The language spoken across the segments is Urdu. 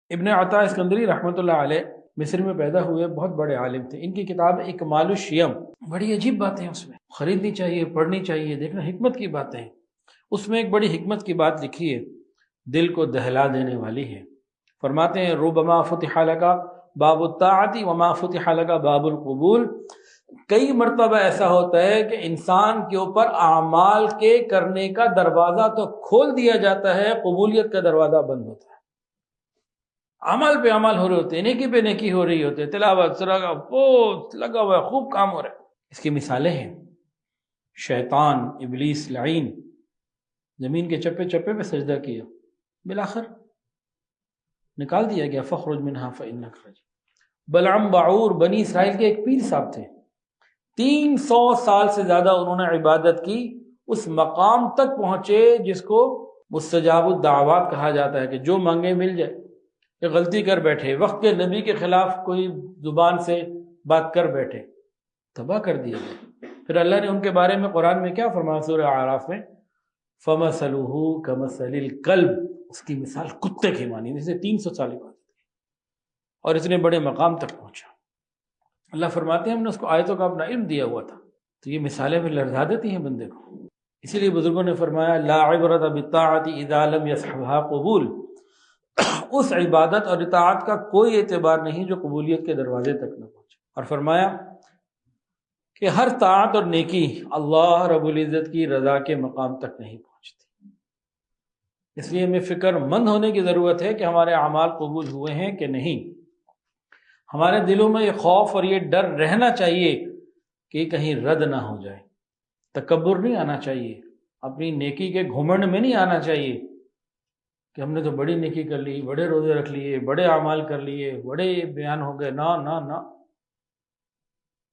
ابن عطا اسکندری رحمۃ اللہ علیہ مصر میں پیدا ہوئے، بہت بڑے عالم تھے۔ ان کی کتاب اکمال الشیم، بڑی عجیب باتیں ہیں اس میں، خریدنی چاہیے، پڑھنی چاہیے، دیکھنا حکمت کی باتیں ہیں۔ اس میں ایک بڑی حکمت کی بات لکھی ہے، دل کو دہلا دینے والی ہے۔ فرماتے ہیں ربما فتح لکا باب الطاعت وما فتح لکا باب القبول۔ کئی مرتبہ ایسا ہوتا ہے کہ انسان کے اوپر اعمال کے کرنے کا دروازہ تو کھول دیا جاتا ہے، قبولیت کا دروازہ بند ہوتا ہے۔ عمل پہ عمل ہو رہے ہوتے ہیں، نیکی پہ نیکی ہو رہی ہوتے ہیں، تلاوت سراغا پوسٹ لگا ہوا ہے، خوب کام ہو رہا ہے۔ اس کی مثالیں ہیں، شیطان ابلیس لعین زمین کے چپے چپے پہ سجدہ کیا، بالآخر نکال دیا گیا، فخرج منہا فإنک رجیم۔ بلعم باعور بنی اسرائیل کے ایک پیر صاحب تھے، 300 سال سے زیادہ انہوں نے عبادت کی، اس مقام تک پہنچے جس کو مستجاب الدعوات کہا جاتا ہے، کہ جو مانگے مل جائے۔ کہ غلطی کر بیٹھے، وقت کے نبی کے خلاف کوئی زبان سے بات کر بیٹھے، تباہ کر دیا گیا۔ پھر اللہ نے ان کے بارے میں قرآن میں کیا فرمایا سورہ اعراف میں، فَمَثَلُهُ كَمَثَلِ الْكَلْبِ، اس کی مثال کتے کی مانی، جسے 300 سال عبادت کی اور اتنے بڑے مقام تک پہنچا۔ اللہ فرماتے ہیں ہم نے اس کو آیتوں کا اپنا علم دیا ہوا تھا، تو یہ مثالیں بھی لرزا دیتی ہیں بندے کو۔ اسی لیے بزرگوں نے فرمایا لا عبرت بالطاعت اذا لم يصحبها قبول، اس عبادت اور اطاعت کا کوئی اعتبار نہیں جو قبولیت کے دروازے تک نہ پہنچے۔ اور فرمایا کہ ہر طاعت اور نیکی اللہ رب العزت کی رضا کے مقام تک نہیں پہنچتی، اس لیے ہمیں فکر مند ہونے کی ضرورت ہے کہ ہمارے اعمال قبول ہوئے ہیں کہ نہیں۔ ہمارے دلوں میں یہ خوف اور یہ ڈر رہنا چاہیے کہ کہیں رد نہ ہو جائے۔ تکبر نہیں آنا چاہیے، اپنی نیکی کے گھمنڈ میں نہیں آنا چاہیے کہ ہم نے تو بڑی نیکی کر لی، بڑے روزے رکھ لیے، بڑے اعمال کر لیے، بڑے بیان ہو گئے۔ نہ نہ نہ،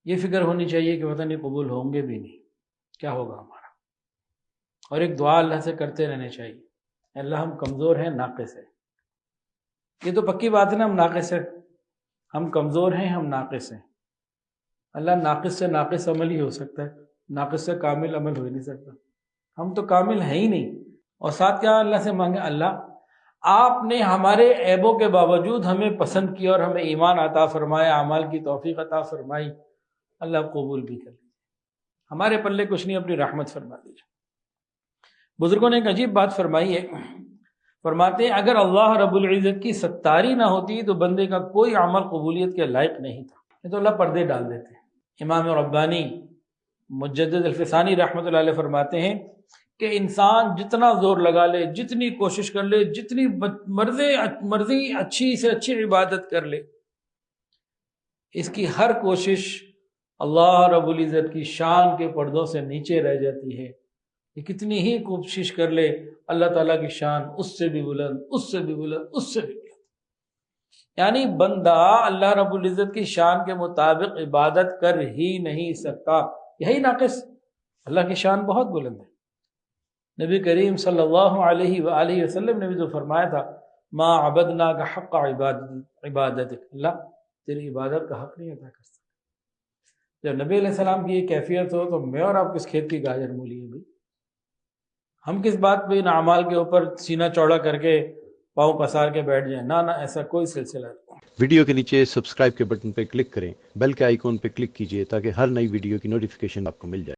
یہ فکر ہونی چاہیے کہ پتہ نہیں قبول ہوں گے بھی نہیں، کیا ہوگا ہمارا۔ اور ایک دعا اللہ سے کرتے رہنے چاہیے، اللہ ہم کمزور ہیں، ناقص ہیں۔ یہ تو پکی بات ہے نا، ہم ناقص ہیں، ہم کمزور ہیں، ہم ناقص ہیں۔ اللہ ناقص سے ناقص عمل ہی ہو سکتا ہے، ناقص سے کامل عمل ہو ہی نہیں سکتا۔ ہم تو کامل ہیں ہی نہیں۔ اور ساتھ کیا اللہ سے مانگے، اللہ آپ نے ہمارے عیبوں کے باوجود ہمیں پسند کیا اور ہمیں ایمان عطا فرمایا، اعمال کی توفیق عطا فرمائی، اللہ قبول بھی کر لیجیے۔ ہمارے پلے کچھ نہیں، اپنی رحمت فرما دیجیے۔ بزرگوں نے ایک عجیب بات فرمائی ہے، فرماتے ہیں اگر اللہ رب العزت کی ستاری نہ ہوتی تو بندے کا کوئی عمل قبولیت کے لائق نہیں تھا۔ یہ تو اللہ پردے ڈال دیتے ہیں۔ امام ربانی مجدد الفسانی رحمۃ اللہ علیہ فرماتے ہیں کہ انسان جتنا زور لگا لے، جتنی کوشش کر لے، جتنی مرضی اچھی سے اچھی عبادت کر لے، اس کی ہر کوشش اللہ رب العزت کی شان کے پردوں سے نیچے رہ جاتی ہے۔ یہ کتنی ہی کوشش کر لے، اللہ تعالیٰ کی شان اس سے بھی بلند، اس سے بھی بلند، اس سے بھی بلند۔ یعنی بندہ اللہ رب العزت کی شان کے مطابق عبادت کر ہی نہیں سکتا، یہی ناقص۔ اللہ کی شان بہت بلند ہے۔ نبی کریم صلی اللہ علیہ وآلہ وسلم نے بھی تو فرمایا تھا ما عبدناک حق عبادتک، اللہ تیری عبادت کا حق نہیں ادا کر سکتا۔ جب نبی علیہ السلام کی یہ کیفیت ہو تو میں اور آپ کس کھیت کی گاجر مولی ہیں بھائی؟ ہم کس بات پہ ان اعمال کے اوپر سینہ چوڑا کر کے پاؤں پسار کے بیٹھ جائیں؟ نہ نہ، ایسا کوئی سلسلہ نہیں۔ ویڈیو کے نیچے سبسکرائب کے بٹن پہ کلک کریں، بیل کے آئیکن پہ کلک کیجئے تاکہ ہر نئی ویڈیو کی نوٹیفیکیشن آپ کو مل جائے۔